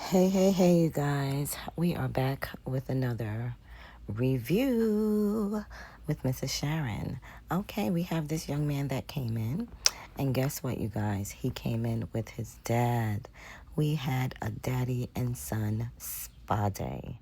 Hey, you guys. We are back with another review with Mrs. Sharon. Okay, we have this young man that came in. And guess what, you guys? He came in with his dad. We had a daddy and son spa day.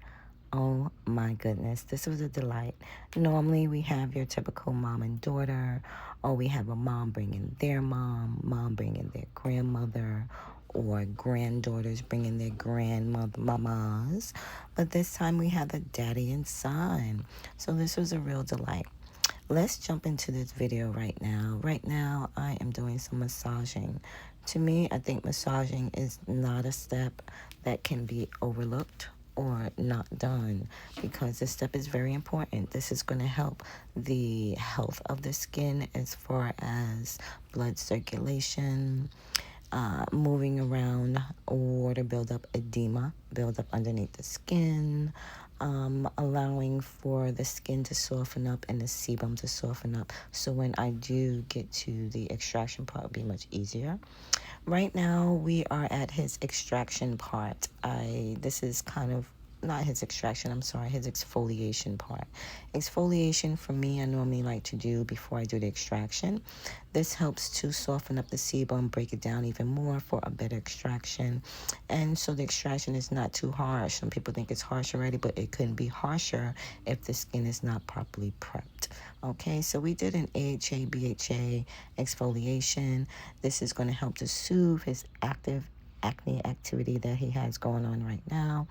Oh my goodness, this was a delight. Normally we have your typical mom and daughter, or we have a mom bringing their mom bringing their grandmother, or granddaughters bringing their grandmother, mamas. But this time we had the daddy and son. So this was a real delight. Let's jump into this video right now. Right now, I am doing some massaging. To me, I think massaging is not a step that can be overlooked or not done, because this step is very important. This is going to help the health of the skin as far as blood circulation, moving around, water buildup, edema build up underneath the skin, allowing for the skin to soften up and the sebum to soften up. So when I do get to the extraction part, it'll be much easier. Right now, we are at his extraction part. This is kind of not his extraction, I'm sorry, his exfoliation part. Exfoliation for me, I normally like to do before I do the extraction. This helps to soften up the sebum, break it down even more for a better extraction. And so the extraction is not too harsh. Some people think it's harsh already, but it couldn't be harsher if the skin is not properly prepped. Okay, so we did an AHA, BHA exfoliation. This is going to help to soothe his active acne activity that he has going on right now,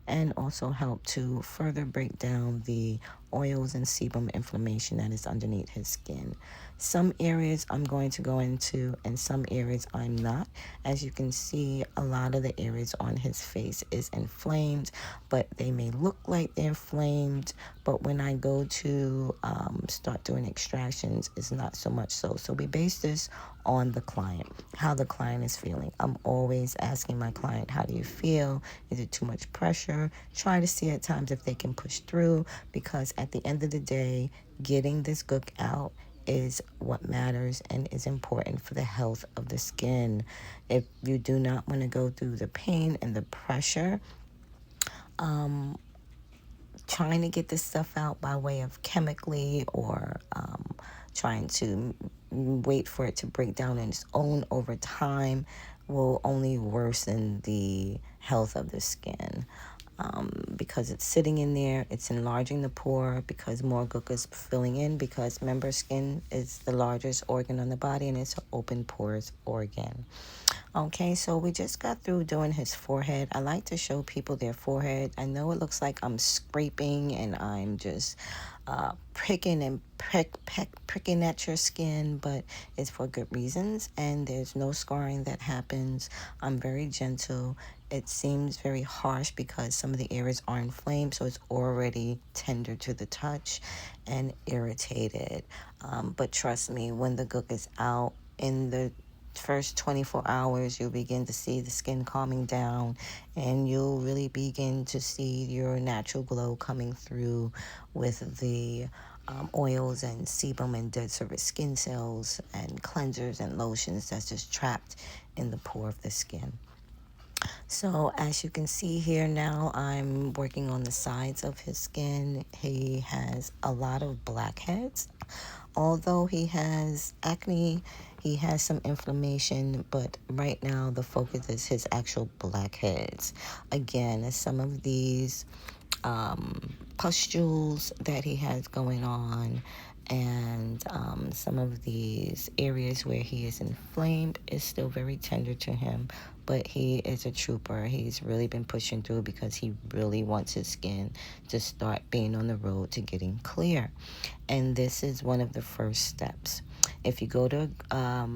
and also help to further break down the oils and sebum inflammation that is underneath his skin. Some areas I'm going to go into, and some areas I'm not. As you can see, a lot of the areas on his face is inflamed, but they may look like they're inflamed, but when I go to start doing extractions, it's not so much so. So we base this on the client, how the client is feeling. I'm always asking my client, how do you feel? Is it too much pressure? Try to see at times if they can push through, because at the end of the day, getting this gook out is what matters and is important for the health of the skin. If you do not want to go through the pain and the pressure, trying to get this stuff out by way of chemically, or trying to wait for it to break down on its own over time, will only worsen the health of the skin. Because it's sitting in there, it's enlarging the pore, because more gook is filling in, because remember, skin is the largest organ on the body and it's an open pores organ. Okay, so we just got through doing his forehead. I like to show people their forehead. I know it looks like I'm scraping and I'm just pricking and pricking at your skin, but it's for good reasons, and there's no scarring that happens. I'm very gentle. It seems very harsh because some of the areas are inflamed, so it's already tender to the touch and irritated. But trust me, when the gook is out, in the first 24 hours, you'll begin to see the skin calming down, and you'll really begin to see your natural glow coming through with the oils and sebum and dead surface skin cells and cleansers and lotions that's just trapped in the pore of the skin. So as you can see here now, I'm working on the sides of his skin. He has a lot of blackheads. Although he has acne, he has some inflammation, but right now the focus is his actual blackheads. Again, some of these pustules that he has going on, and some of these areas where he is inflamed is still very tender to him, but he is a trooper. He's really been pushing through because he really wants his skin to start being on the road to getting clear. And this is one of the first steps. If you go to a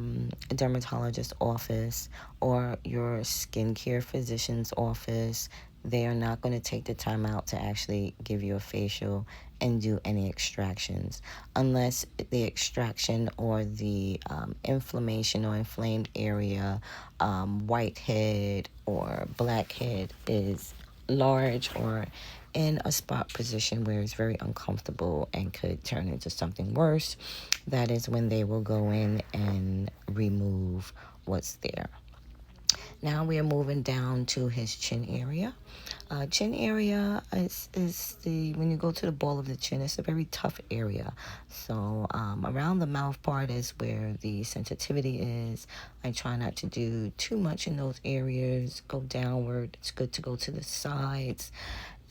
dermatologist's office or your skincare physician's office, they are not going to take the time out to actually give you a facial and do any extractions, unless the extraction or the inflammation or inflamed area, whitehead or blackhead, is large or in a spot position where it's very uncomfortable and could turn into something worse. That is when they will go in and remove what's there. Now we are moving down to his chin area. Chin area is the, when you go to the ball of the chin, it's a very tough area. So around the mouth part is where the sensitivity is. I try not to do too much in those areas. Go downward. It's good to go to the sides.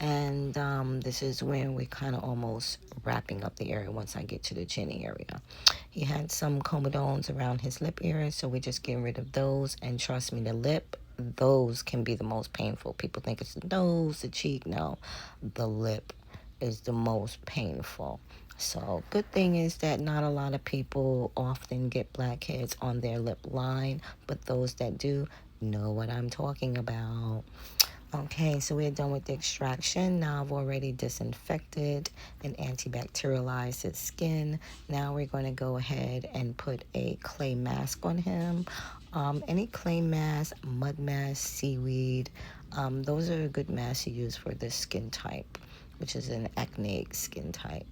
And this is when we're kind of almost wrapping up the area once I get to the chin area. He had some comedones around his lip area, so we're just getting rid of those. And trust me, the lip, those can be the most painful. People think it's the nose, the cheek. No, the lip is the most painful. So good thing is that not a lot of people often get blackheads on their lip line, but those that do know what I'm talking about. Okay, so we're done with the extraction. Now I've already disinfected and antibacterialized his skin. Now we're going to go ahead and put a clay mask on him. Any clay mask, mud mask, seaweed, those are a good masks to use for this skin type, which is an acne skin type.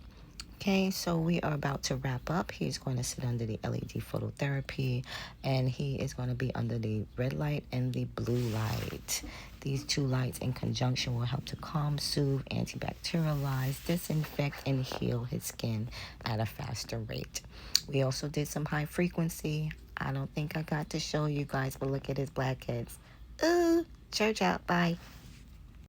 Okay, so we are about to wrap up. He's going to sit under the LED phototherapy, and he is going to be under the red light and the blue light. These two lights in conjunction will help to calm, soothe, antibacterialize, disinfect, and heal his skin at a faster rate. We also did some high frequency. I don't think I got to show you guys, but look at his blackheads. Ooh, church out. Bye.